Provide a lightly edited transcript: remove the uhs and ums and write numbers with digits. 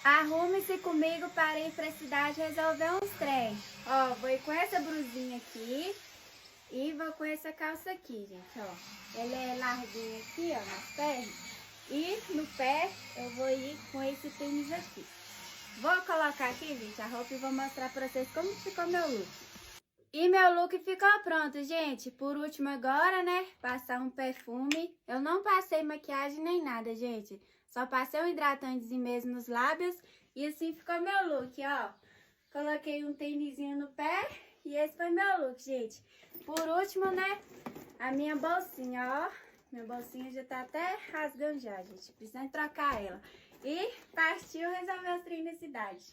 Arrume-se comigo para ir pra cidade resolver uns trem. Ó, vou ir com essa blusinha aqui e vou com essa calça aqui, gente, ó. Ela é larguinha aqui, ó, nas pernas. E no pé eu vou ir com esse tênis aqui. Vou colocar aqui, gente, a roupa e vou mostrar pra vocês como ficou meu look. E meu look ficou pronto, gente. Por último agora, né, passar um perfume. Eu não passei maquiagem nem nada, gente. Só passei um hidratantezinho mesmo nos lábios. E assim ficou meu look, ó. Coloquei um tênisinho no pé e esse foi meu look, gente. Por último, né, a minha bolsinha, ó. Minha bolsinha já tá até rasgando já, gente. Precisando trocar ela. E partiu resolver os trem da cidade.